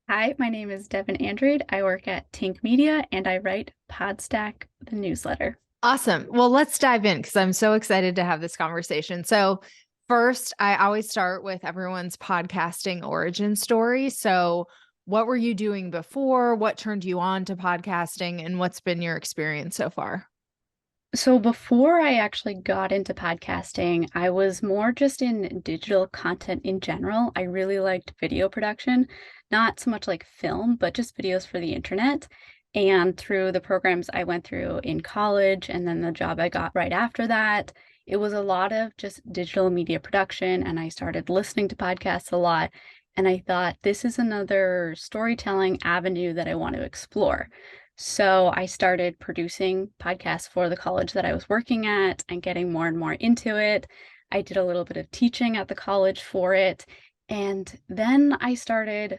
Hi, my name is Devin Andrade. I work at Tink Media and I write Podstack, the newsletter. Awesome. Well, let's dive in because I'm so excited to have this conversation. So, first, I always start with everyone's podcasting origin story. So, what were you doing before? What turned you on to podcasting? And what's been your experience so far? So before I actually got into podcasting, I was more just in digital content in general. I really liked video production, not so much like film, but just videos for the internet. And through the programs I went through in college and then the job I got right after that, it was a lot of just digital media production. And I started listening to podcasts a lot. And I thought, this is another storytelling avenue that I want to explore. So I started producing podcasts for the college that I was working at and getting more and more into it. I did a little bit of teaching at the college for it. And then I started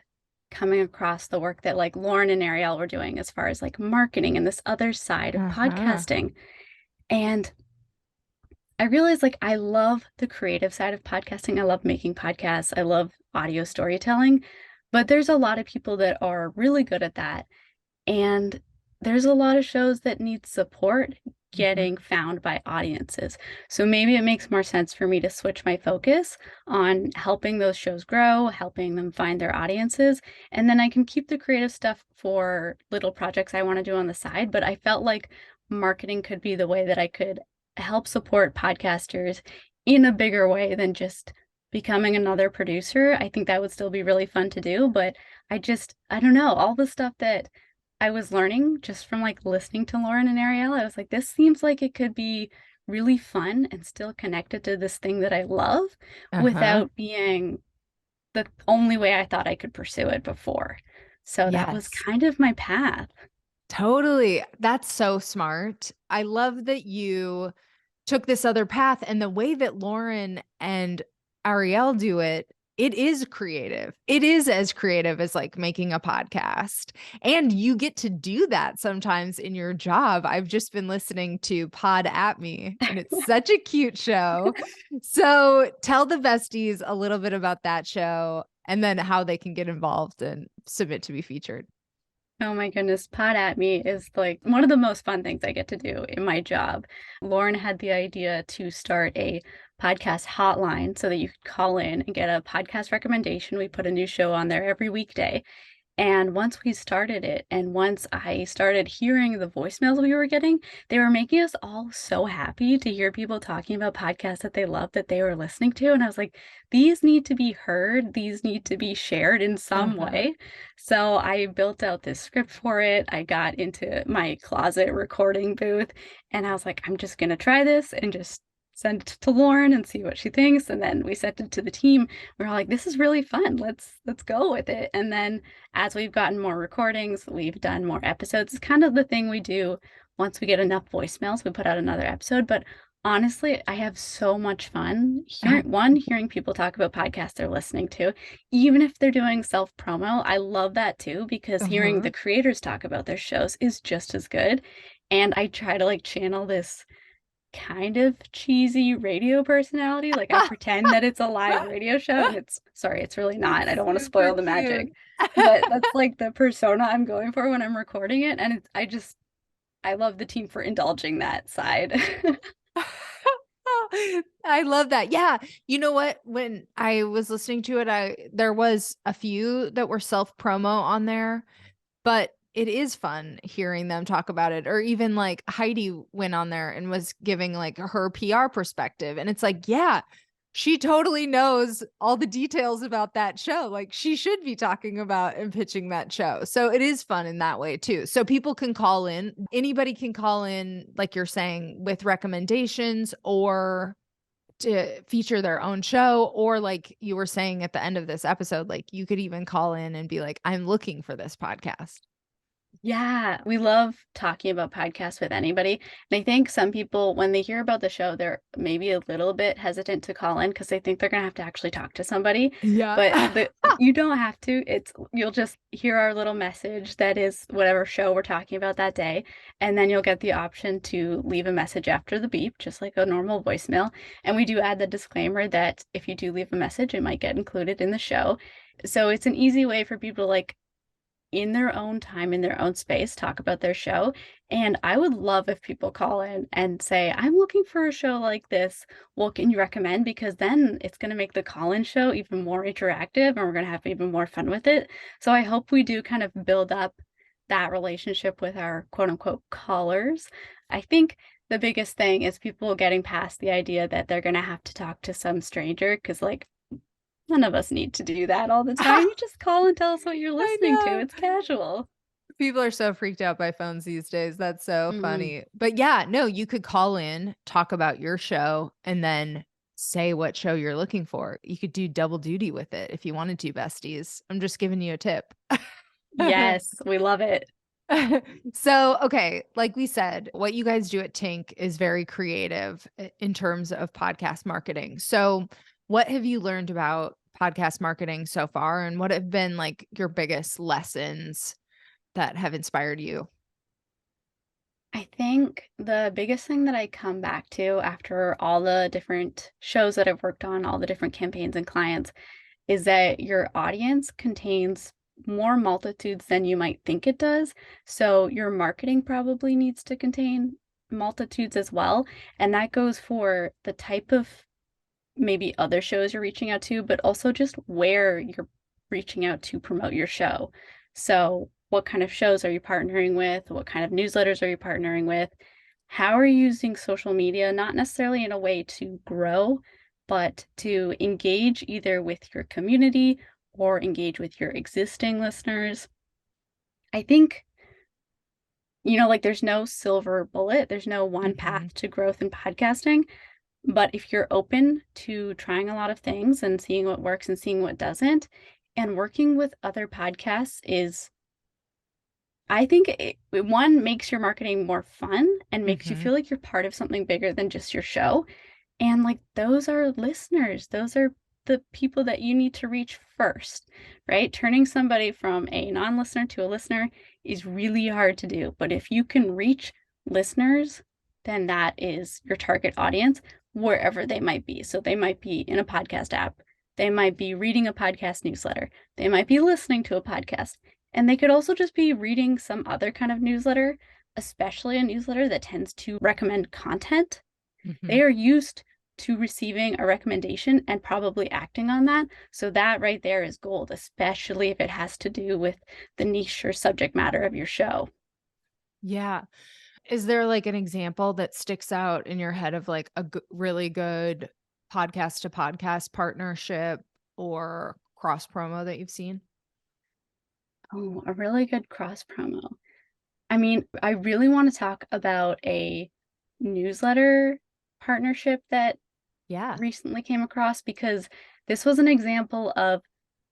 coming across the work that like Lauren and Ariel were doing as far as like marketing and this other side of Uh-huh. podcasting. And I realized like I love the creative side of podcasting. I love making podcasts. I love audio storytelling, but there's a lot of people that are really good at that. And there's a lot of shows that need support Mhm. getting found by audiences. So maybe it makes more sense for me to switch my focus on helping those shows grow, helping them find their audiences, and then I can keep the creative stuff for little projects I want to do on the side. But I felt like marketing could be the way that I could help support podcasters in a bigger way than just becoming another producer. I think that would still be really fun to do, but I don't know, all the stuff that I was learning just from like listening to Lauren and Ariel. I was like, this seems like it could be really fun and still connected to this thing that I love Uh-huh. without being the only way I thought I could pursue it before. So that was Yes. kind of my path. Totally. That's so smart. I love that you took this other path and the way that Lauren and Ariel do it, it is creative. It is as creative as like making a podcast. And you get to do that sometimes in your job. I've just been listening to Pod at Me, and it's such a cute show. So tell the besties a little bit about that show and then how they can get involved and submit to be featured. Oh my goodness, Pod at Me is like one of the most fun things I get to do in my job. Lauren had the idea to start a podcast hotline so that you could call in and get a podcast recommendation. We put a new show on there every weekday. And once we started it, and once I started hearing the voicemails we were getting, they were making us all so happy to hear people talking about podcasts that they love that they were listening to. And I was like, these need to be heard, these need to be shared in some Uh-huh. way. So I built out this script for it. I got into my closet recording booth, and I was like, I'm just going to try this and just send it to Lauren and see what she thinks. And then we sent it to the team. We are all like, this is really fun. Let's go with it. And then as we've gotten more recordings, we've done more episodes. It's kind of the thing we do once we get enough voicemails, we put out another episode. But honestly, I have so much fun hearing people talk about podcasts they're listening to, even if they're doing self promo. I love that too, because hearing Uh-huh. the creators talk about their shows is just as good. And I try to like channel this kind of cheesy radio personality. Like I pretend that it's a live radio show and it's really not. I It's don't want to super spoil the cute. magic. But that's like the persona I'm going for when I'm recording it. And I love the team for indulging that side. I love that. Yeah. You know what? When I was listening to it, I there was a few that were self promo on there, but it is fun hearing them talk about it. Or even like Heidi went on there and was giving like her PR perspective. And it's like, yeah, she totally knows all the details about that show. Like she should be talking about and pitching that show. So it is fun in that way too. So people can call in, anybody can call in, like you're saying, with recommendations or to feature their own show, or like you were saying at the end of this episode, like you could even call in and be like, I'm looking for this podcast. Yeah, we love talking about podcasts with anybody. And I think some people, when they hear about the show, they're maybe a little bit hesitant to call in because they think they're gonna have to actually talk to somebody. Yeah. But you don't have to. You'll just hear our little message that is whatever show we're talking about that day. And then you'll get the option to leave a message after the beep, just like a normal voicemail. And we do add the disclaimer that if you do leave a message, it might get included in the show. So it's an easy way for people to like in their own time, in their own space, talk about their show. And I would love if people call in and say, I'm looking for a show like this. What can you recommend? Because then it's going to make the call-in show even more interactive and we're going to have even more fun with it. So I hope we do kind of build up that relationship with our quote unquote callers. I think the biggest thing is people getting past the idea that they're going to have to talk to some stranger because, like, none of us need to do that all the time. You just call and tell us what you're I listening to. know. It's casual. People are so freaked out by phones these days. That's so Hmm. funny. But yeah, no, you could call in, talk about your show, and then say what show you're looking for. You could do double duty with it if you wanted to, besties. I'm just giving you a tip. Yes, we love it. So, okay, like we said, what you guys do at Tink is very creative in terms of podcast marketing. So, what have you learned about podcast marketing so far, and what have been like your biggest lessons that have inspired you? I think the biggest thing that I come back to after all the different shows that I've worked on, all the different campaigns and clients, is that your audience contains more multitudes than you might think it does. So your marketing probably needs to contain multitudes as well. And that goes for the type of maybe other shows you're reaching out to, but also just where you're reaching out to promote your show. So, what kind of shows are you partnering with? What kind of newsletters are you partnering with? How are you using social media, not necessarily in a way to grow, but to engage either with your community or engage with your existing listeners? I think, like there's no silver bullet, there's no one Mhm. path to growth in podcasting. But if you're open to trying a lot of things and seeing what works and seeing what doesn't, and working with other podcasts is, I think one makes your marketing more fun and makes you Mhm. feel like you're part of something bigger than just your show. And like those are listeners, those are the people that you need to reach first, right? Turning somebody from a non listener to a listener is really hard to do. But if you can reach listeners, then that is your target audience wherever they might be. So they might be in a podcast app, they might be reading a podcast newsletter, they might be listening to a podcast, and they could also just be reading some other kind of newsletter, especially a newsletter that tends to recommend content. Mhm. They are used to receiving a recommendation and probably acting on that. So that right there is gold, especially if it has to do with the niche or subject matter of your show. Yeah. Is there like an example that sticks out in your head of like a really good podcast to podcast partnership or cross promo that you've seen? Oh, a really good cross promo. I mean, I really want to talk about a newsletter partnership that Yeah. recently came across because this was an example of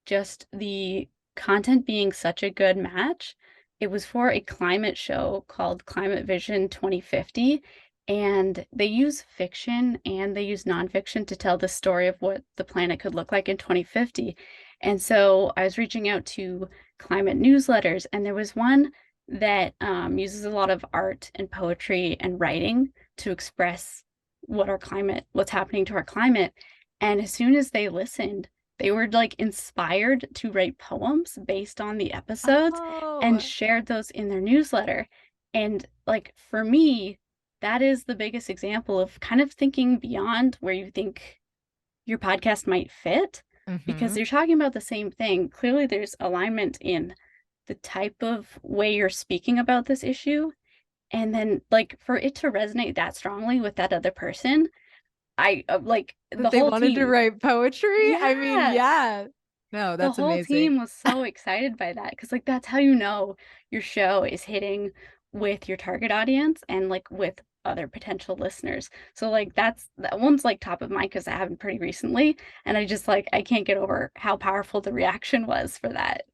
just the content being such a good match. It was for a climate show called Climate Vision 2050, and they use fiction and they use nonfiction to tell the story of what the planet could look like in 2050. And so I was reaching out to climate newsletters, and there was one that uses a lot of art and poetry and writing to express what's happening to our climate. And as soon as they listened, they were like inspired to write poems based on the episodes and Oh. shared those in their newsletter. And like for me, that is the biggest example of kind of thinking beyond where you think your podcast might fit because Mhm. you're talking about the same thing. Clearly, there's alignment in the type of way you're speaking about this issue. And then, like, for it to resonate that strongly with that other person, I like That the they whole wanted to team. write poetry? I mean, Yeah, yeah. No, the that's whole amazing. team was so excited by that because like that's how you know your show is hitting with your target audience and like with other potential listeners. So like that one's like top of mind because that happened pretty recently, and I just like I can't get over how powerful the reaction was for that.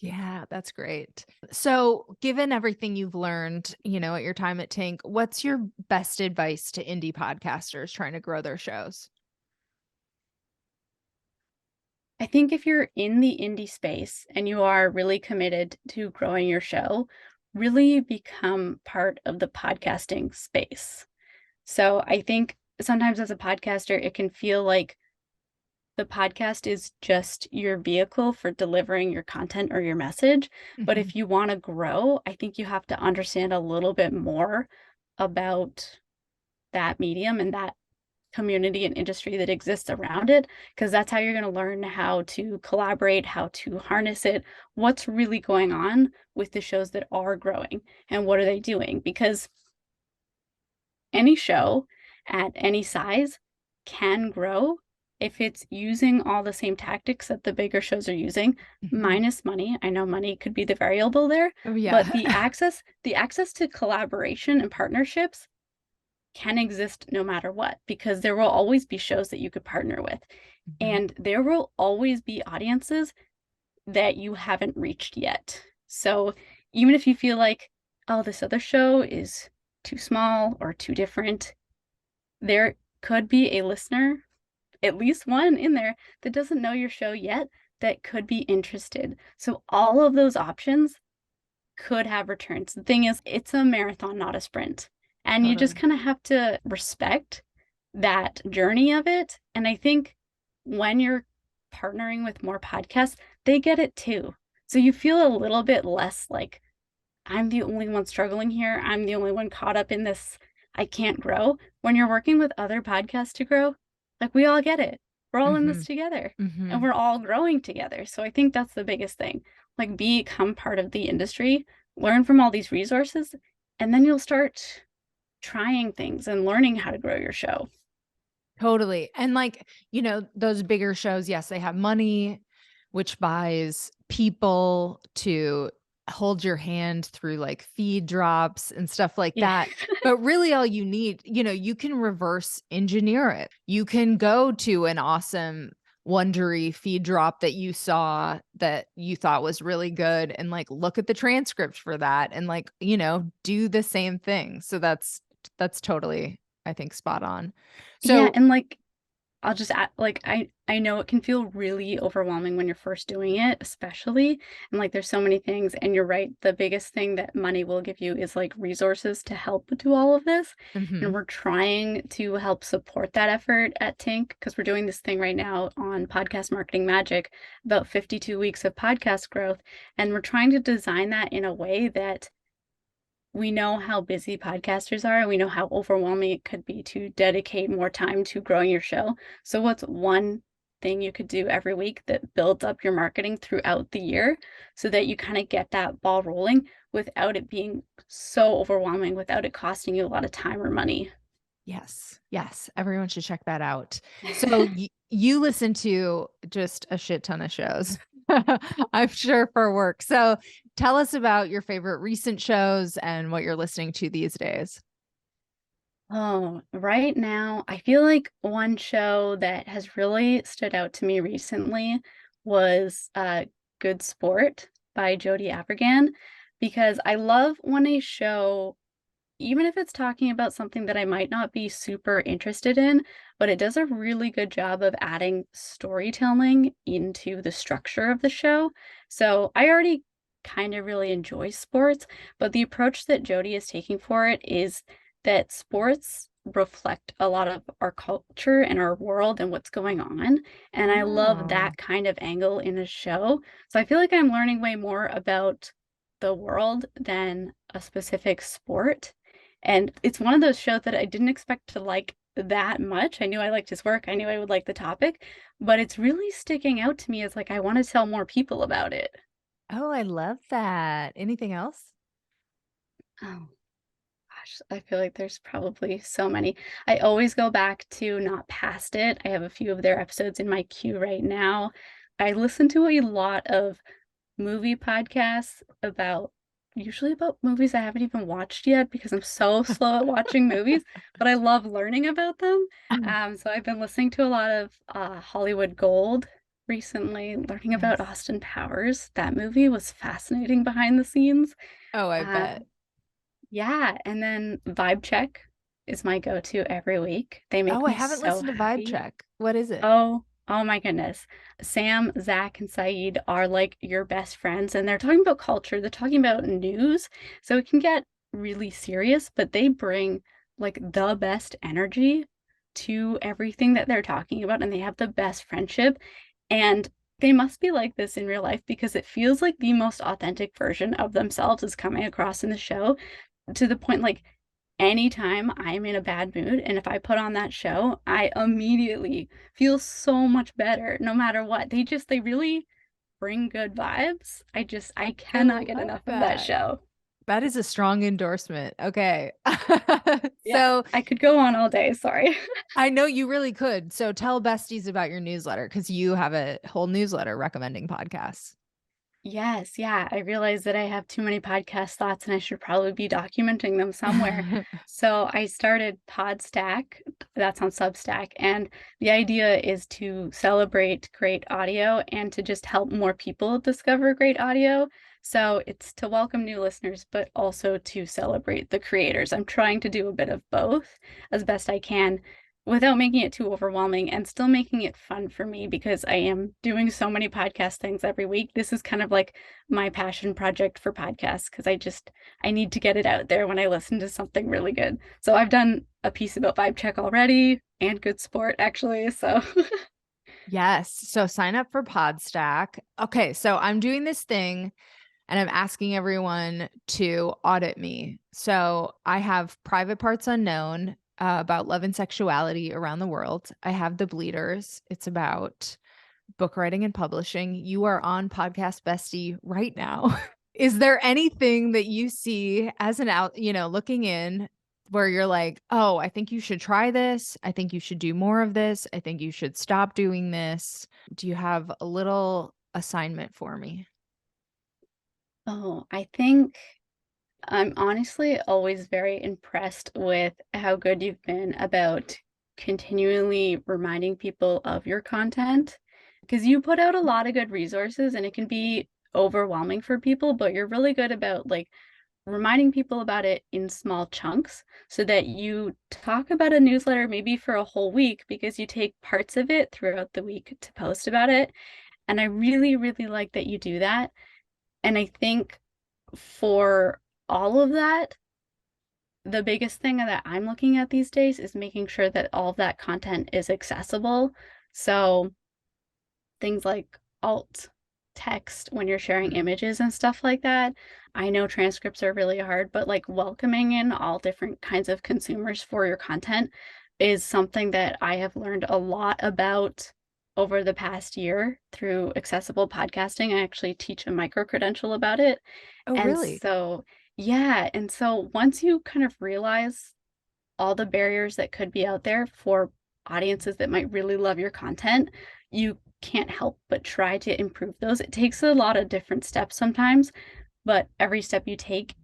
Yeah, that's great. So, given everything you've learned, at your time at Tink, what's your best advice to indie podcasters trying to grow their shows? I think if you're in the indie space and you are really committed to growing your show, really become part of the podcasting space. So I think sometimes as a podcaster, it can feel like the podcast is just your vehicle for delivering your content or your message. But Mhm. if you want to grow, I think you have to understand a little bit more about that medium and that community and industry that exists around it, because that's how you're going to learn how to collaborate, how to harness it, what's really going on with the shows that are growing and what are they doing. Because any show at any size can grow if it's using all the same tactics that the bigger shows are using, Mhm. minus money. I know money could be the variable there, Oh but yeah. the access to collaboration and partnerships can exist no matter what, because there will always be shows that you could partner with. Mhm. And there will always be audiences that you haven't reached yet. So even if you feel like, oh, this other show is too small or too different, there could be a listener, at least one in there, that doesn't know your show yet that could be interested. So all of those options could have returns. The thing is, it's a marathon, not a sprint. And you just Totally. kind of have to respect that journey of it. And I think when you're partnering with more podcasts, they get it too. So you feel a little bit less like, I'm the only one struggling here. I'm the only one caught up in this. I can't grow. When you're working with other podcasts to grow, like we all get it. We're all in this Mhm. together and Mhm. we're all growing together. So I think that's the biggest thing. Like become part of the industry, learn from all these resources, and then you'll start trying things and learning how to grow your show. Totally. And like, those bigger shows, yes, they have money, which buys people to hold your hand through like feed drops and stuff like Yeah. that. But really, all you need, you can reverse engineer it. You can go to an awesome Wondery feed drop that you saw that you thought was really good and like look at the transcript for that and like, do the same thing. So that's totally, I think, spot on. Yeah, So and like I'll just add, like I know it can feel really overwhelming when you're first doing it, especially. And like there's so many things, and you're right, the biggest thing that money will give you is like resources to help do all of this. And mhm. we're trying to help support that effort at Tink because we're doing this thing right now on Podcast Marketing Magic, about 52 weeks of podcast growth. And we're trying to design that in a way that we know how busy podcasters are and we know how overwhelming it could be to dedicate more time to growing your show. So what's one thing you could do every week that builds up your marketing throughout the year so that you kind of get that ball rolling without it being so overwhelming, without it costing you a lot of time or money? Yes. Yes. Everyone should check that out. So you listen to just a shit ton of shows, I'm sure, for work. So tell us about your favorite recent shows and what you're listening to these days. Oh, right now, I feel like one show that has really stood out to me recently was Good Sport by Jody Avirgan, because I love when a show, even if it's talking about something that I might not be super interested in, but it does a really good job of adding storytelling into the structure of the show. So I already kind of really enjoy sports, but the approach that Jody is taking for it is that sports reflect a lot of our culture and our world and what's going on. And I love Oh, that kind of angle in a show. So I feel like I'm learning way more about the world than a specific sport. And it's one of those shows that I didn't expect to like that much. I knew I liked his work. I knew I would like the topic, but it's really sticking out to me as like I want to tell more people about it. oh, I love that. Anything else? Oh gosh, I feel like there's probably so many. I always go back to Not Past It. I have a few of their episodes in my queue right now. I listen to a lot of movie podcasts about usually about movies I haven't even watched yet because I'm so slow at watching movies, but I love learning about them. So I've been listening to a lot of Hollywood Gold recently, learning about Nice. Austin Powers. That movie was fascinating behind the scenes. Oh, I Uh, bet. yeah, and then Vibe Check is my go-to every week. They Oh, make I me haven't so listened to Vibe happy. Check. What is it? Oh my goodness. Sam, Zach, and Saeed are like your best friends, and they're talking about culture, they're talking about news. So it can get really serious, but they bring like the best energy to everything that they're talking about, and they have the best friendship. And they must be like this in real life because it feels like the most authentic version of themselves is coming across in the show, to the point like anytime I'm in a bad mood and if I put on that show, I immediately feel so much better no matter what. They really bring good vibes. I I cannot get love enough of that that. show. That is a strong endorsement. Okay. Yeah, So I could go on all day, sorry. I know you really could. So tell besties about your newsletter because you have a whole newsletter recommending podcasts. Yes, yeah. I realize that I have too many podcast thoughts and I should probably be documenting them somewhere. So I started Podstack, that's on Substack, and the idea is to celebrate great audio and to just help more people discover great audio. So it's to welcome new listeners, but also to celebrate the creators. I'm trying to do a bit of both as best I can without making it too overwhelming and still making it fun for me because I am doing so many podcast things every week. This is kind of like my passion project for podcasts because I need to get it out there when I listen to something really good. So I've done a piece about Vibe Check already and Good Sport actually. So Yes. So sign up for Podstack. Okay. So I'm doing this thing and I'm asking everyone to audit me. So I have Private Parts Unknown about love and sexuality around the world. I have The Bleeders. It's about book writing and publishing. You are on Podcast Bestie right now. Is there anything that you see as an out, looking in where you're like, oh, I think you should try this. I think you should do more of this. I think you should stop doing this. Do you have a little assignment for me? oh, I think I'm honestly always very impressed with how good you've been about continually reminding people of your content because you put out a lot of good resources and it can be overwhelming for people, but you're really good about like reminding people about it in small chunks so that you talk about a newsletter maybe for a whole week because you take parts of it throughout the week to post about it. And I really, really like that you do that. And I think for all of that, the biggest thing that I'm looking at these days is making sure that all of that content is accessible. So things like alt text when you're sharing Mhm. images and stuff like that. I know transcripts are really hard, but like welcoming in all different kinds of consumers for your content is something that I have learned a lot about over the past year through accessible podcasting. I actually teach a micro credential about it. Oh, And really? so, yeah. And so once you kind of realize all the barriers that could be out there for audiences that might really love your content, you can't help but try to improve those. It takes a lot of different steps sometimes, but every step you take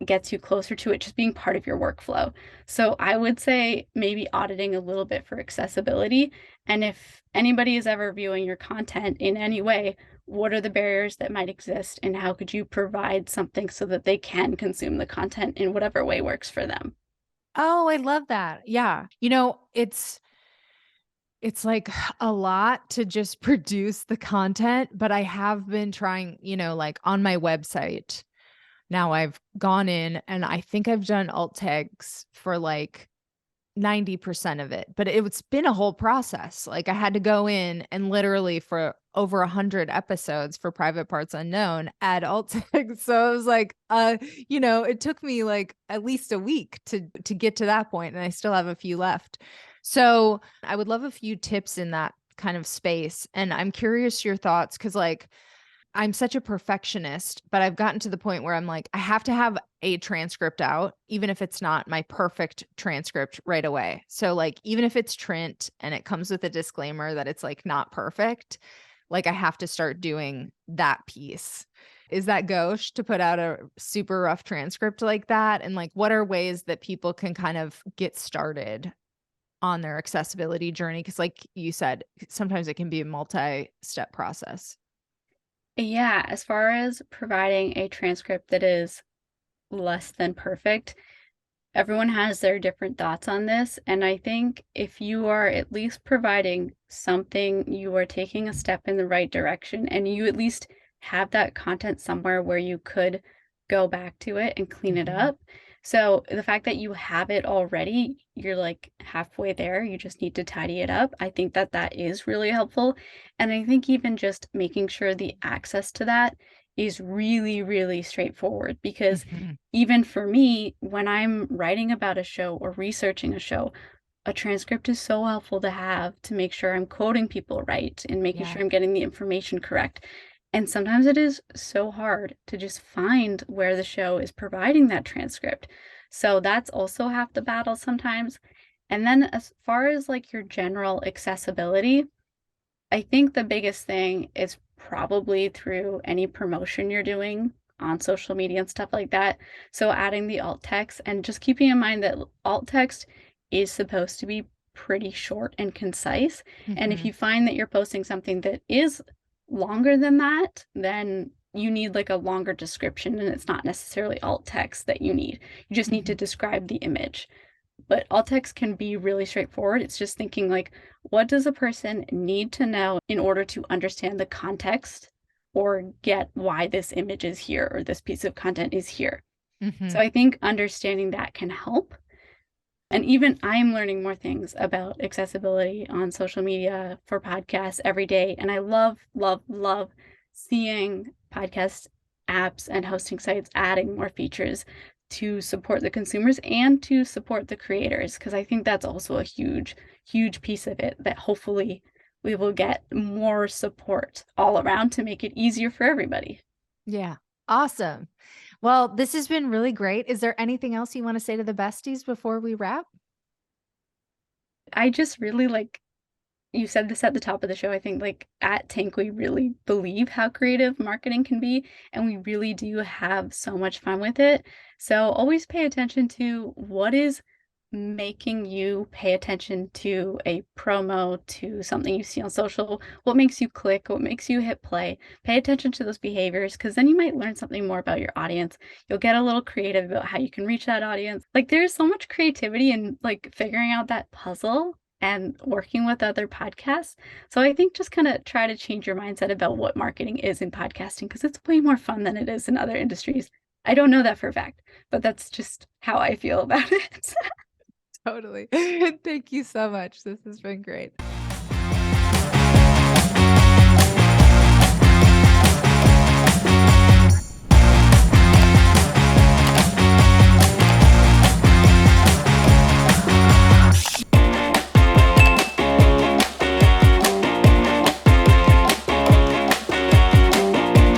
gets you closer to it just being part of your workflow. So I would say maybe auditing a little bit for accessibility. And if anybody is ever viewing your content in any way, what are the barriers that might exist and how could you provide something so that they can consume the content in whatever way works for them? Oh, I love that. Yeah. It's like a lot to just produce the content, but I have been trying, like on my website. Now I've gone in and I think I've done alt tags for like 90% of it, but it's been a whole process. Like I had to go in and literally for over 100 episodes for Private Parts Unknown add alt tags. So it was like, it took me like at least a week to get to that point, and I still have a few left. So I would love a few tips in that kind of space. And I'm curious your thoughts because like I'm such a perfectionist, but I've gotten to the point where I'm like, I have to have a transcript out, even if it's not my perfect transcript right away. So, like, even if it's Trent and it comes with a disclaimer that it's like not perfect, like, I have to start doing that piece. Is that gauche to put out a super rough transcript like that? And, like, what are ways that people can kind of get started on their accessibility journey? Because, like you said, sometimes it can be a multi step process. Yeah, as far as providing a transcript that is less than perfect, everyone has their different thoughts on this. And I think if you are at least providing something, you are taking a step in the right direction, and you at least have that content somewhere where you could go back to it and clean it Mhm. up. So the fact that you have it already, you're like halfway there, you just need to tidy it up. I think that that is really helpful. And I think even just making sure the access to that is really, really straightforward because Mhm. even for me, when I'm writing about a show or researching a show, a transcript is so helpful to have to make sure I'm quoting people right and making Yeah. sure I'm getting the information correct. And sometimes it is so hard to just find where the show is providing that transcript. So that's also half the battle sometimes. And then as far as like your general accessibility, I think the biggest thing is probably through any promotion you're doing on social media and stuff like that. So adding the alt text and just keeping in mind that alt text is supposed to be pretty short and concise. And if Mhm. you find that you're posting something that is longer than that, then you need like a longer description and it's not necessarily alt text that you need. You just need to Mhm. describe the image. But alt text can be really straightforward. It's just thinking like, what does a person need to know in order to understand the context or get why this image is here or this piece of content is here? So Mhm. I think understanding that can help. And even I'm learning more things about accessibility on social media for podcasts every day. And I love, love, love seeing podcast apps and hosting sites adding more features to support the consumers and to support the creators, because I think that's also a huge, huge piece of it that hopefully we will get more support all around to make it easier for everybody. Yeah. Awesome. Well, this has been really great. Is there anything else you want to say to the besties before we wrap? I just really like you said this at the top of the show. I think like at Tink, we really believe how creative marketing can be, and we really do have so much fun with it. So always pay attention to what is making you pay attention to a promo, to something you see on social, what makes you click, what makes you hit play. Pay attention to those behaviors because then you might learn something more about your audience. You'll get a little creative about how you can reach that audience. Like there's so much creativity in like figuring out that puzzle and working with other podcasts. So I think just kind of try to change your mindset about what marketing is in podcasting because it's way more fun than it is in other industries. I don't know that for a fact, but that's just how I feel about it. Totally. Thank you so much. This has been great.